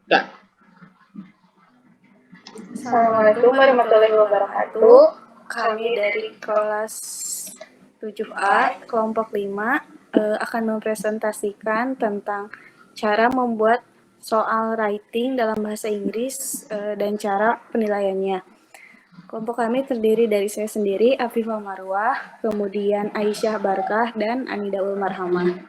Enggak. Assalamualaikum warahmatullahi wabarakatuh. Kami dari kelas 7A, kelompok 5, akan mempresentasikan tentang cara membuat soal writing dalam bahasa Inggris dan cara penilaiannya. Kelompok kami terdiri dari saya sendiri, Afifah Marwah, kemudian Aisyah Barkah, dan Anidaul Marhamah.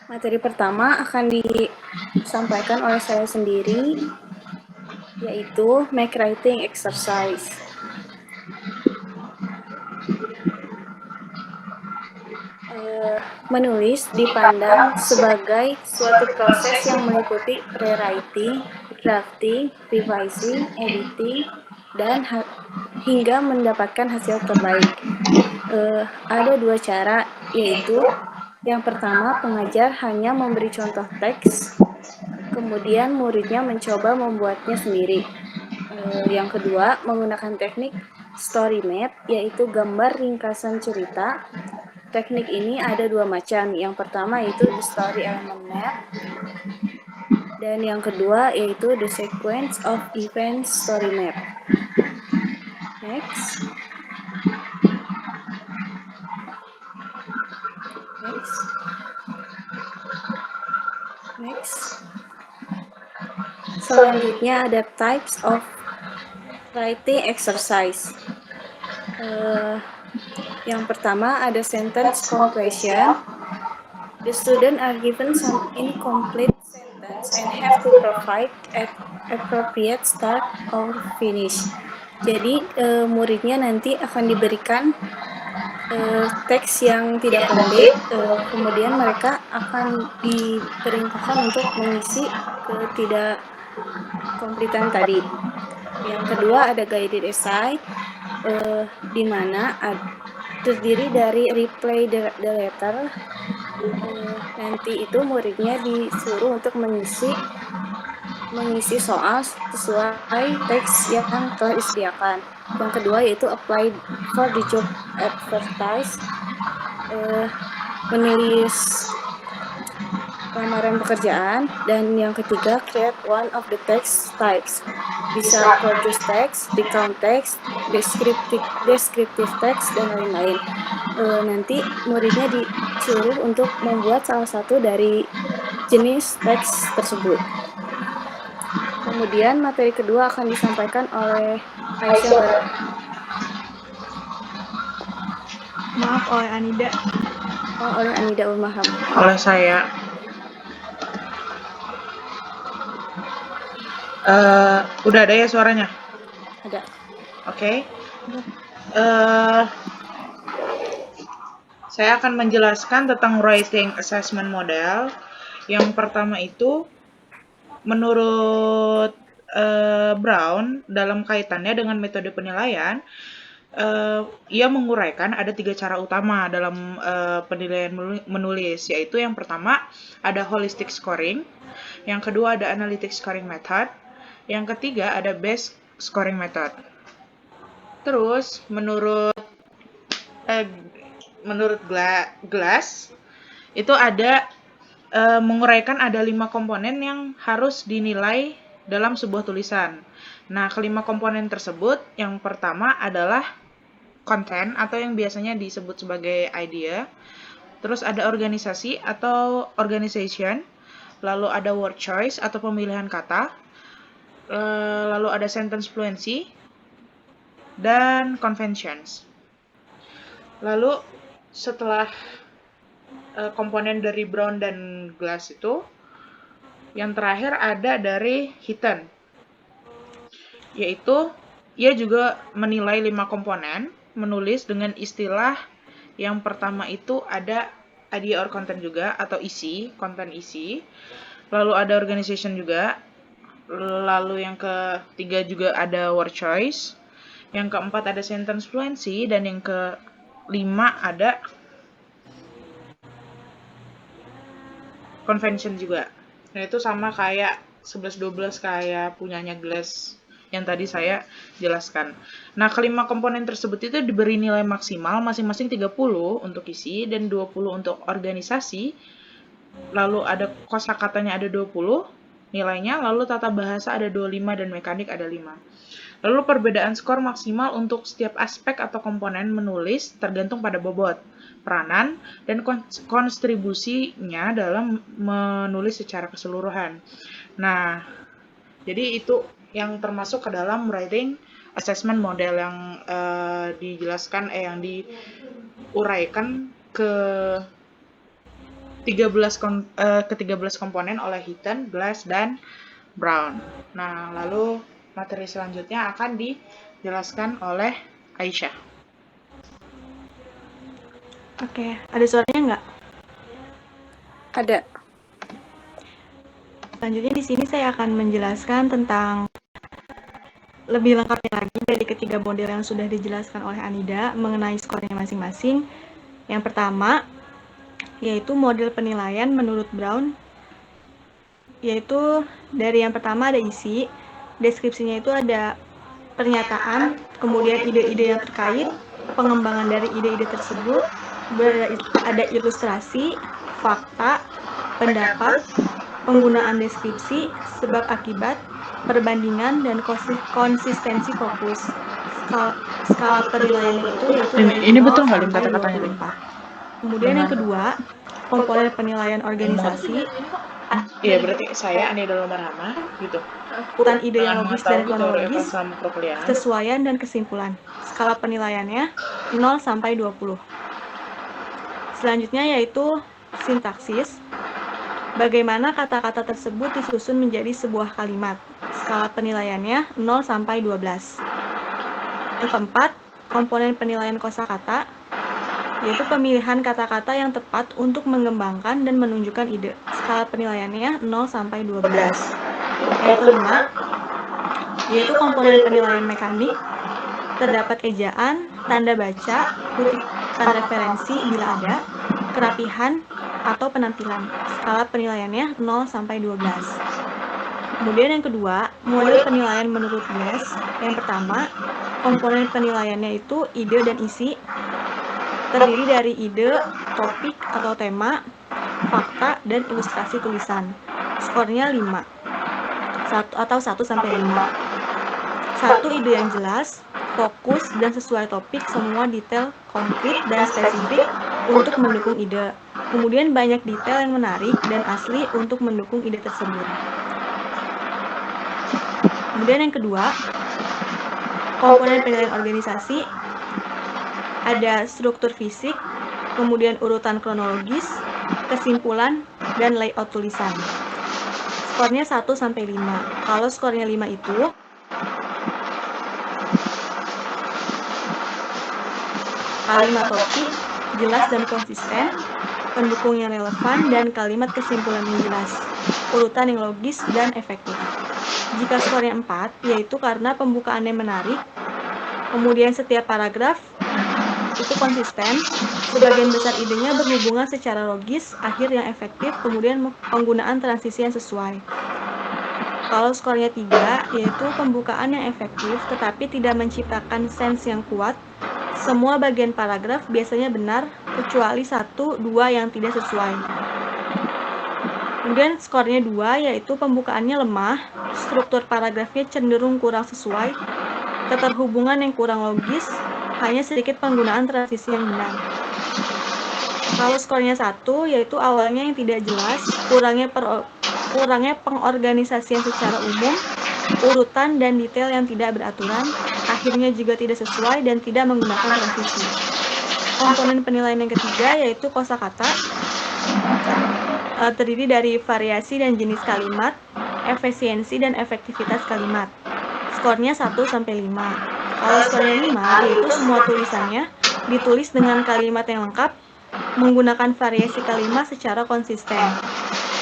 Materi pertama akan disampaikan oleh saya sendiri, yaitu make writing exercise. Menulis dipandang sebagai suatu proses yang meliputi rewriting, drafting, revising, editing, dan hingga mendapatkan hasil terbaik. Ada dua cara, yaitu yang pertama, pengajar hanya memberi contoh teks, kemudian muridnya mencoba membuatnya sendiri. Yang kedua, menggunakan teknik story map, yaitu gambar ringkasan cerita. Teknik ini ada dua macam. Yang pertama yaitu the story element map, dan yang kedua yaitu the sequence of events story map. Next. Selanjutnya ada types of writing exercise. Yang pertama ada sentence completion. The student are given some incomplete sentence and have to provide at appropriate start or finish. Jadi muridnya nanti akan diberikan teks yang tidak komplit, kemudian mereka akan diperintahkan untuk mengisi ketidak komplitan tadi. Yang kedua ada guided essay, di mana terdiri dari replay the letter. Nanti itu muridnya disuruh untuk mengisi soal sesuai teks yang telah disediakan. Yang kedua yaitu apply for the job advertise, menulis lamaran pekerjaan. Dan yang ketiga, create one of the text types. Bisa produce text, recount text, descriptive text, dan lain-lain. Nanti muridnya disuruh untuk membuat salah satu dari jenis teks tersebut. Kemudian materi kedua akan disampaikan oleh Aisyah oleh Anida. Oleh Anida Ulmaham. Oleh saya. Udah ada ya suaranya? Ada. Oke. Saya akan menjelaskan tentang writing assessment model. Yang pertama itu, menurut Brown, dalam kaitannya dengan metode penilaian, ia menguraikan ada 3 cara utama dalam penilaian menulis, yaitu yang pertama ada holistic scoring, yang kedua ada analytic scoring method, yang ketiga ada base scoring method. Terus menurut Glass itu ada menguraikan ada 5 komponen yang harus dinilai dalam sebuah tulisan. Nah, kelima komponen tersebut yang pertama adalah content atau yang biasanya disebut sebagai idea. Terus ada organisasi atau organization. Lalu ada word choice atau pemilihan kata. Lalu ada sentence fluency dan conventions. Lalu setelah komponen dari Brown dan Glass itu, yang terakhir ada dari Heaton, yaitu ia juga menilai 5 komponen, menulis dengan istilah yang pertama itu ada idea or content juga, atau isi, konten isi. Lalu ada organization juga. Lalu yang ketiga juga ada word choice. Yang keempat ada sentence fluency. Dan yang kelima ada convention juga. Nah, itu sama kayak 11-12 kayak punyanya Glass yang tadi saya jelaskan. Nah, kelima komponen tersebut itu diberi nilai maksimal masing-masing 30 untuk isi dan 20 untuk organisasi lalu ada kosakatanya ada 20 nilainya, lalu tata bahasa ada 25 dan mekanik ada 5. Lalu perbedaan skor maksimal untuk setiap aspek atau komponen menulis tergantung pada bobot, peranan, dan kontribusinya dalam menulis secara keseluruhan. Nah, jadi itu yang termasuk ke dalam writing assessment model yang yang diuraikan ke 13 komponen oleh Heaton, Glass, dan Brown. Nah, lalu materi selanjutnya akan dijelaskan oleh Aisyah. Oke, ada suaranya nggak? Ada. Selanjutnya di sini saya akan menjelaskan tentang lebih lengkapnya lagi dari ketiga model yang sudah dijelaskan oleh Anida mengenai skornya masing-masing. Yang pertama, yaitu model penilaian menurut Brown, yaitu dari yang pertama ada isi, deskripsinya itu ada pernyataan, kemudian ide-ide yang terkait, pengembangan dari ide-ide tersebut, ada ilustrasi, fakta, pendapat, penggunaan deskripsi, sebab akibat, perbandingan, dan konsistensi fokus. Skala penilaiannya itu yaitu dari Ini betul 0 nggak, Lim, sampai kata-katanya, Lim? 24. Kemudian yang kedua, komponen penilaian organisasi, Iya, berarti saya Anida Lomarhama gitu. urutan ide yang logis dan Teori kronologis, sama perkuliahan. kesesuaian dan kesimpulan. Skala penilaiannya 0 sampai 20. Selanjutnya yaitu sintaksis. Bagaimana kata-kata tersebut disusun menjadi sebuah kalimat. Skala penilaiannya 0 sampai 12. Yang keempat, komponen penilaian kosakata, yaitu pemilihan kata-kata yang tepat untuk mengembangkan dan menunjukkan ide. Skala penilaiannya 0 sampai 12. Yang kelima, yaitu komponen penilaian mekanik, terdapat ejaan, tanda baca, kutipan referensi bila ada, kerapihan, atau penampilan. Skala penilaiannya 0 sampai 12. Kemudian yang kedua, model penilaian menurut Glass. Yang pertama, komponen penilaiannya itu ide dan isi, terdiri dari ide, topik atau tema, fakta, dan ilustrasi tulisan. Skornya 5 atau 1 sampai 5. 1 ide yang jelas, fokus, dan sesuai topik, semua detail, konkret, dan spesifik untuk mendukung ide. Kemudian banyak detail yang menarik dan asli untuk mendukung ide tersebut. Kemudian yang kedua, komponen penilaian organisasi, ada struktur fisik, kemudian urutan kronologis, kesimpulan, dan layout tulisan. Skornya 1 sampai 5. Kalau skornya 5 itu kalimat topik jelas dan konsisten, pendukung yang relevan, dan kalimat kesimpulan yang jelas, urutan yang logis dan efektif. Jika skornya 4, yaitu karena pembukaannya menarik, kemudian setiap paragraf itu konsisten, sebagian besar idenya berhubungan secara logis, akhir yang efektif, kemudian penggunaan transisi yang sesuai. Kalau skornya 3, yaitu pembukaan yang efektif tetapi tidak menciptakan sense yang kuat, semua bagian paragraf biasanya benar, kecuali 1, 2 yang tidak sesuai. Kemudian skornya 2, yaitu pembukaannya lemah, struktur paragrafnya cenderung kurang sesuai, keterhubungan yang kurang logis, hanya sedikit penggunaan transisi yang benar. Kalau skornya 1, yaitu awalnya yang tidak jelas, kurangnya pengorganisasian secara umum, urutan dan detail yang tidak beraturan, akhirnya juga tidak sesuai dan tidak menggunakan transisi. Komponen penilaian yang ketiga yaitu kosakata, terdiri dari variasi dan jenis kalimat, efisiensi dan efektivitas kalimat. Skornya 1 sampai 5. Kalau skornya 5, yaitu semua tulisannya ditulis dengan kalimat yang lengkap, menggunakan variasi kalimat secara konsisten,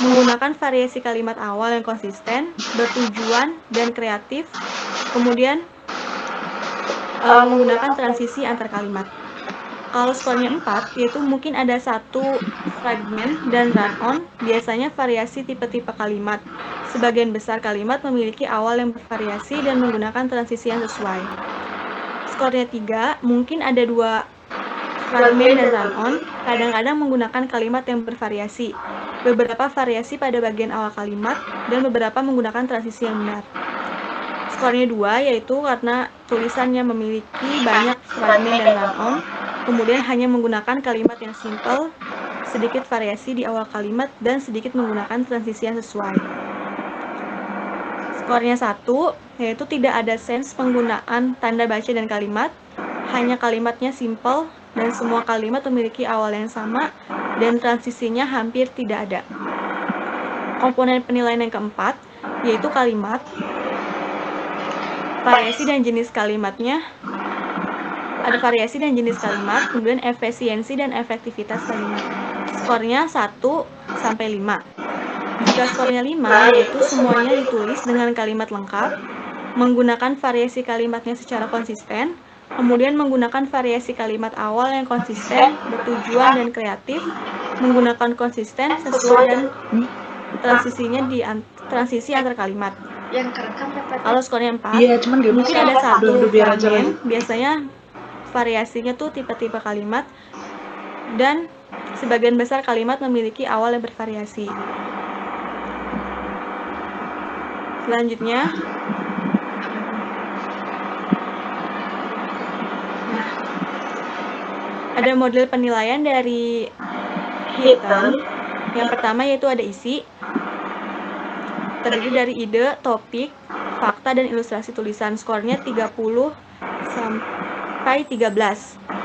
menggunakan variasi kalimat awal yang konsisten, bertujuan, dan kreatif, kemudian menggunakan transisi antar kalimat. Kalau skornya 4, yaitu mungkin ada 1 fragment dan run-on, biasanya variasi tipe-tipe kalimat. Sebagian besar kalimat memiliki awal yang bervariasi dan menggunakan transisi yang sesuai. Skornya 3, mungkin ada 2 fragment, dan run-on kadang-kadang menggunakan kalimat yang bervariasi. Beberapa variasi pada bagian awal kalimat, dan beberapa menggunakan transisi yang benar. Skornya 2, yaitu karena tulisannya memiliki banyak fragment dan run-on, kemudian hanya menggunakan kalimat yang simple, sedikit variasi di awal kalimat, dan sedikit menggunakan transisi yang sesuai. Skornya 1, yaitu tidak ada sense penggunaan tanda baca dan kalimat, hanya kalimatnya simple, dan semua kalimat memiliki awal yang sama, dan transisinya hampir tidak ada. Komponen penilaian yang keempat, yaitu kalimat, variasi dan jenis kalimatnya, ada variasi dan jenis kalimat, kemudian efisiensi dan efektivitas kalimat. Skornya 1-5. Jika skornya 5, yaitu semuanya ditulis dengan kalimat lengkap, menggunakan variasi kalimatnya secara konsisten, kemudian menggunakan variasi kalimat awal yang konsisten, bertujuan, dan kreatif, menggunakan konsisten, sesuai, dan transisinya di transisi antar kalimat. Kalau skornya 4, mungkin ada satu fragment, biasanya variasinya tuh tipe-tipe kalimat, dan sebagian besar kalimat memiliki awal yang bervariasi. Selanjutnya, ada model penilaian dari Hinton. Yang pertama yaitu ada isi, terdiri dari ide, topik, fakta, dan ilustrasi tulisan. Skornya 30-13.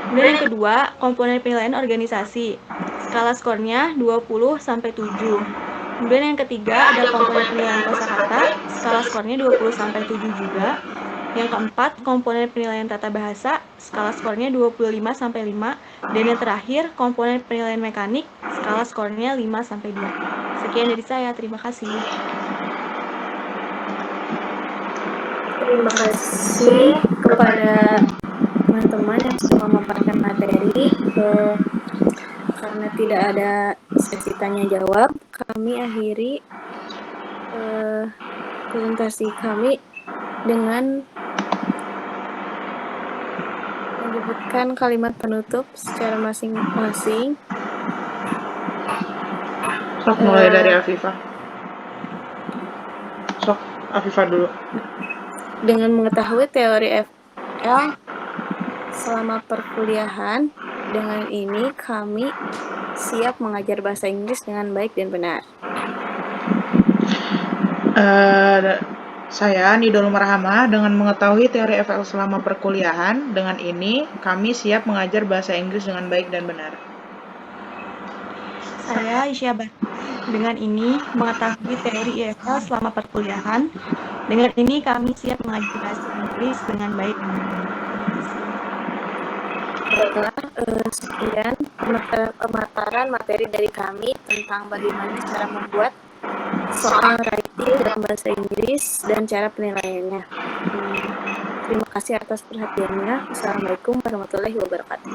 Kemudian yang kedua, komponen penilaian organisasi. Skala skornya 20-7. Kemudian yang ketiga, ada komponen penilaian kosakata. Skala skornya 20-7 juga. Yang keempat, komponen penilaian tata bahasa. Skala skornya 25-5. Dan yang terakhir, komponen penilaian mekanik. Skala skornya 5-2. Sekian dari saya. Terima kasih. Terima kasih kepada teman-teman yang sudah memaparkan materi. Karena tidak ada sesi tanya jawab, kami akhiri presentasi kami dengan menyebutkan kalimat penutup secara masing-masing. Sok mulai dari Afifah. Sok Afifah dulu. Dengan mengetahui teori FL selama perkuliahan, dengan ini kami siap mengajar bahasa Inggris dengan baik dan benar. Saya Nidul Marhama, dengan mengetahui teori FL selama perkuliahan, dengan ini kami siap mengajar bahasa Inggris dengan baik dan benar. Saya Isya Bat. Dengan ini mengetahui teori EFL selama perkuliahan, dengan ini kami siap mengajar bahasa Inggris dengan baik dan benar. Sekian pemaparan materi dari kami tentang bagaimana cara membuat soal writing dalam bahasa Inggris dan cara penilaiannya. Terima kasih atas perhatiannya. Assalamualaikum warahmatullahi wabarakatuh.